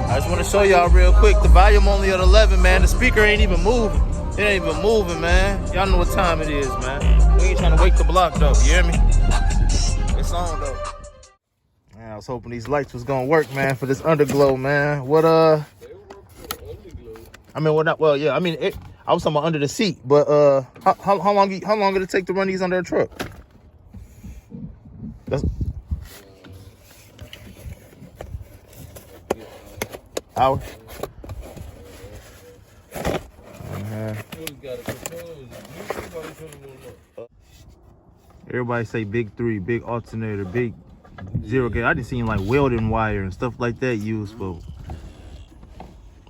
I just want to show y'all real quick. The volume only at 11, man. The speaker ain't even moving. It ain't even moving, man. Y'all know what time it is, man. We ain't trying to wake the block, though. You hear me? It's on, though. Man, I was hoping these lights was gonna work, man, for this underglow, man. What, I mean, well, not, well, yeah. I mean, I was talking about under the seat, but how long did it take to run these under a truck? That's hour. Everybody say big 3, big alternator, big zero gauge. I didn't see like welding wire and stuff like that used for.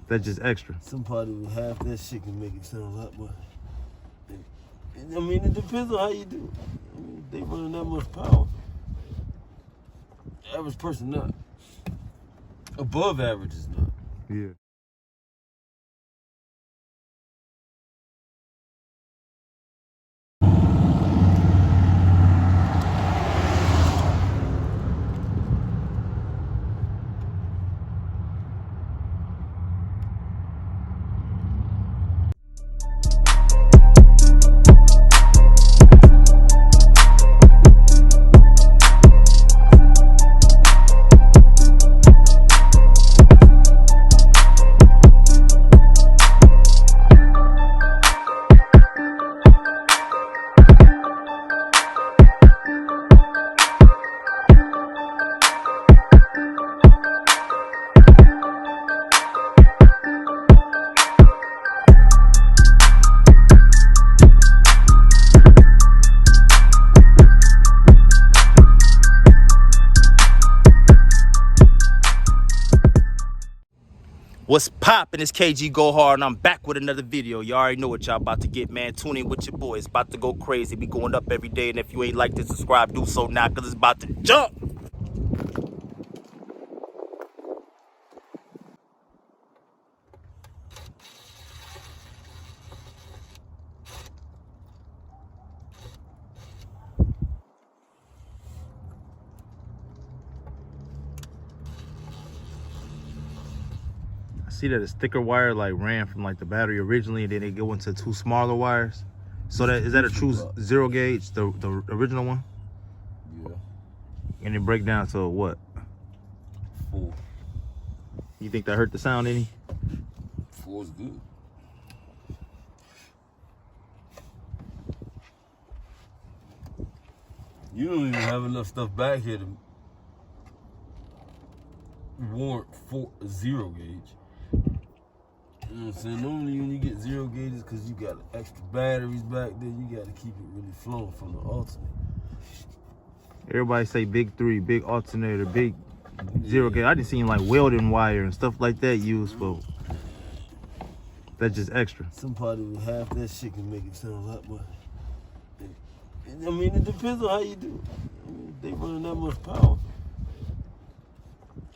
That's just extra. Somebody with half that shit can make it sound a lot more. I mean, it depends on how you do it. I mean, they running that much power. Average person not. Above average is not. Yeah. What's poppin'? It's KG Go Hard, and I'm back with another video. You already know what y'all about to get, man. Tune in with your boy. It's about to go crazy. We going up every day, and if you ain't like this, subscribe, do so now, because it's about to jump. I see that a thicker wire like ran from like the battery originally, and then they go into 2 smaller wires. So that is that a true zero gauge, the original one? Yeah. And it break down to what? 4. You think that hurt the sound any? 4 is good. You don't even have enough stuff back here to warrant 0 gauge. You know what I'm saying? Normally when you get 0 gauges, because you got extra batteries back there, you got to keep it really flowing from the alternator. Everybody say big 3, big alternator, big zero gauge. I didn't see like welding wire and stuff like that used for. That's just extra. Somebody with half that shit can make it sound a lot more. I mean, it depends on how you do it. I mean, they running that much power.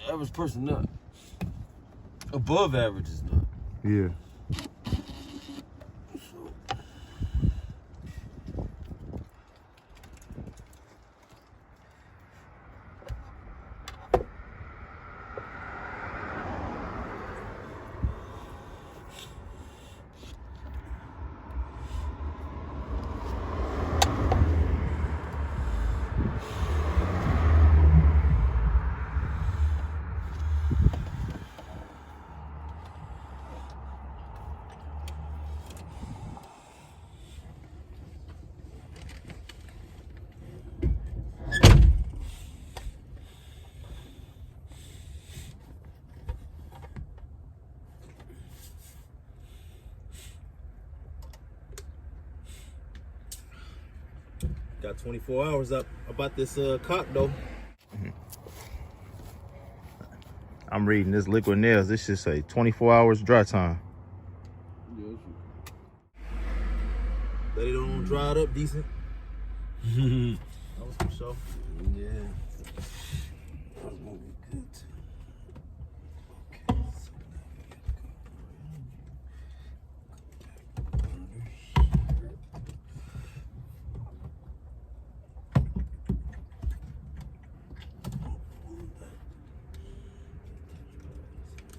Average person not. Above average is not. Yeah. Got 24 hours up about this cock though. I'm reading this liquid nails. This should say 24 hours dry time. Yes. Let it don't dry it up decent. That was for sure. Yeah. That's gonna be good.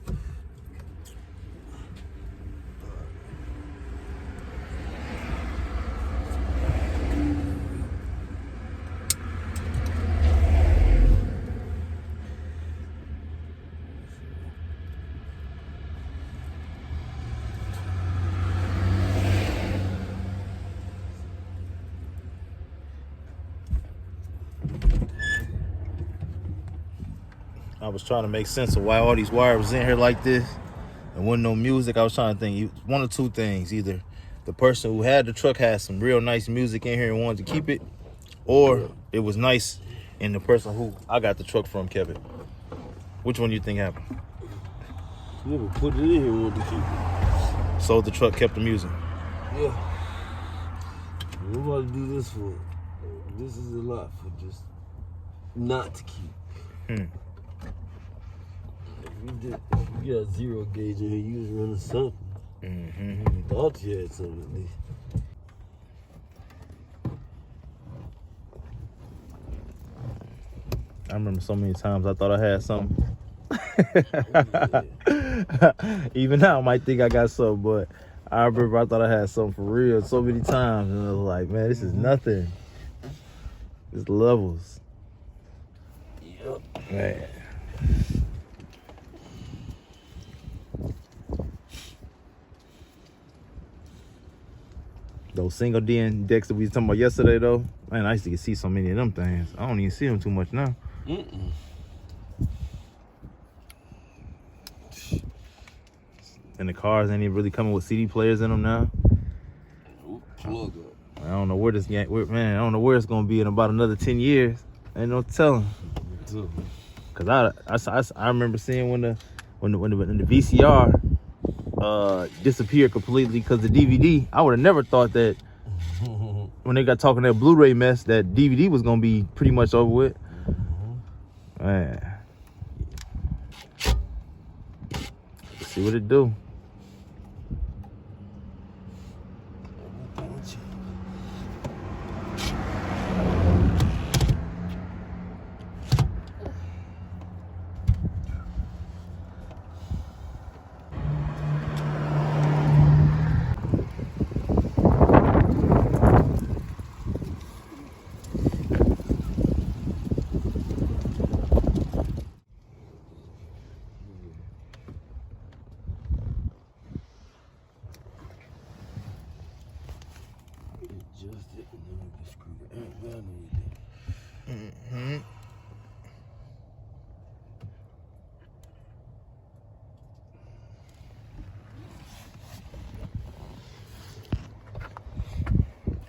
Okay. was trying to make sense of why all these wires was in here like this and wasn't no music. I was trying to think one of two things. Either the person who had the truck had some real nice music in here and wanted to keep it, or it was nice and the person who I got the truck from kept it. Which one do you think happened? Never put it in here and wanted to keep it. Sold the truck, kept the music. Yeah. We're about to do this for. This is a lot for just not to keep. If you got 0 gauge in here, you was running something. You thought you had something at least. I remember so many times I thought I had something. Even now I might think I got something, but I remember I thought I had something for real so many times, and I was like, man, this is nothing. It's levels. Yep. Man. Those single DN decks that we was talking about yesterday, though, man, I used to see so many of them things. I don't even see them too much now. And the cars ain't even really coming with CD players in them now. Plug up. I don't know where this man. I don't know where it's gonna be in about another 10 years. Ain't no telling. Cause I remember seeing when the VCR disappeared completely because the DVD. I would have never thought that when they got talking that Blu-ray mess that DVD was gonna be pretty much over with. Man, let's see what it do.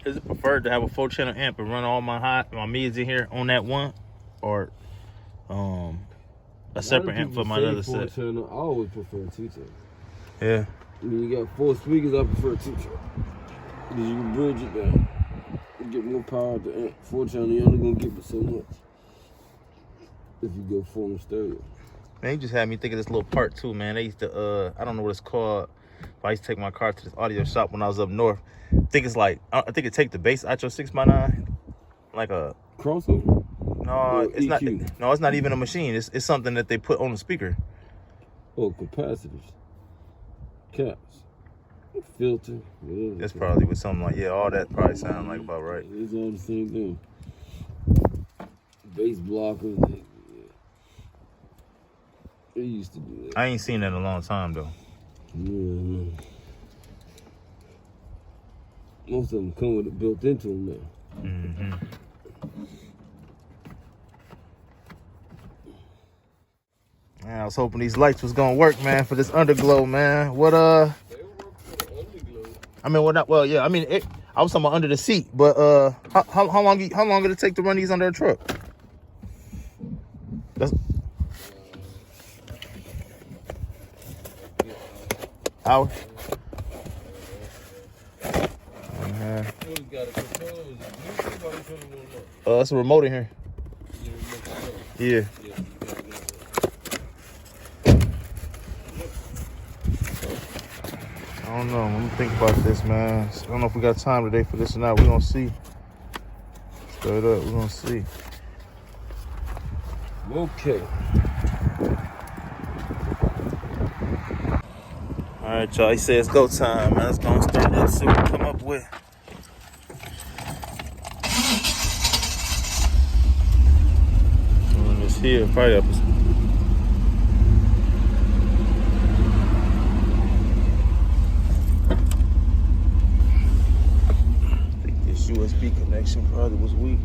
Is it preferred to have a 4-channel amp and run all my mids in here on that one, or a separate amp for my other set? I always prefer 2-channel. Yeah. When you got 4 speakers, I prefer 2-channel. Because you can bridge it down. You get more power out the amp. 4-channel, you're only going to get but so much. If you go full stereo. Man, you just had me think of this little part too, man. They used to, I don't know what it's called, but I used to take my car to this audio shop when I was up north. I think it's like, I think it take the bass out your 6x9, like a crossover. No, it's EQ. not. No, it's not even a machine. It's something that they put on the speaker. Oh, capacitors, caps, filter. That's probably with something like all that probably sound like about right. It's all the same thing. Bass blockers. They used to do that. I ain't seen that in a long time though. Yeah. Most of them come with it built into them now. Man, I was hoping these lights was gonna work, man, for this underglow, man. What They work for the underglow. I mean, what? Well, yeah. I mean, I was talking about under the seat, but how long did it take to run these under a truck? That's hour. That's a remote in here. Yeah. I don't know. Let me think about this, man. I don't know if we got time today for this or not. We're gonna see. Straight up, we're gonna see. Okay. All right, y'all. He says go time, man. Let's go and start that. See what we come up with. This here, probably up. I think this USB connection probably was weak.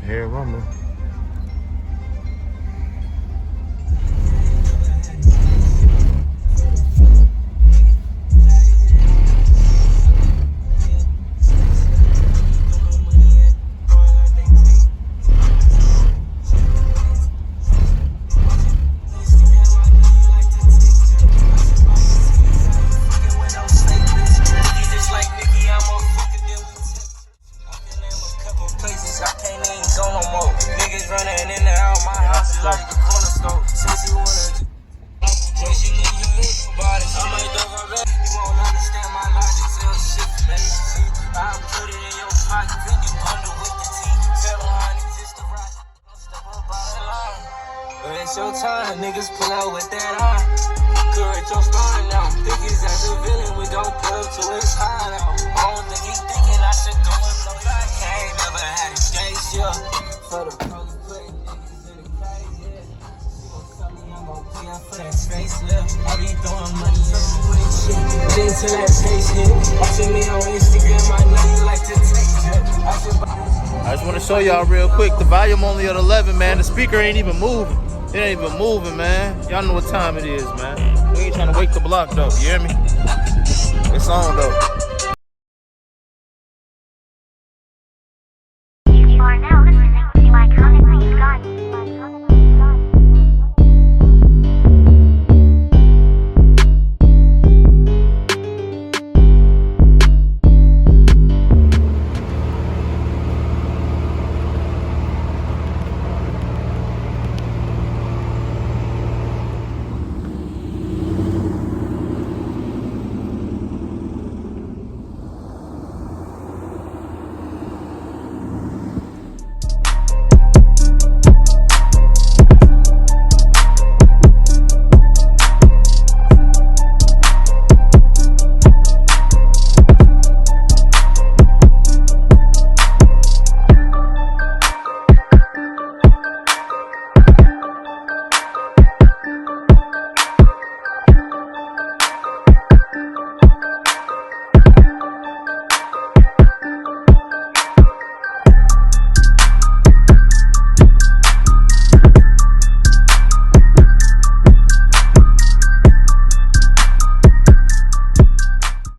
Here, rumble. It's your time, niggas pull out with that eye. Correct your story now. Think he's as a villain, we don't put him to his high now. I don't think he thinking I should go and blow like I ain't never had a case, yeah. For the pros putting niggas in the cage, yeah. She gon' tell me I'm gon' pay her for that facelift. I be throwing money everywhere, shit. Get into that pace hit. Watching me on Instagram, I know you like to take it. I just want to show y'all real quick. The volume only at 11, man. The speaker ain't even moving. It ain't even moving, man. Y'all know what time it is, man. We ain't trying to wake the block, though. You hear me? It's on, though.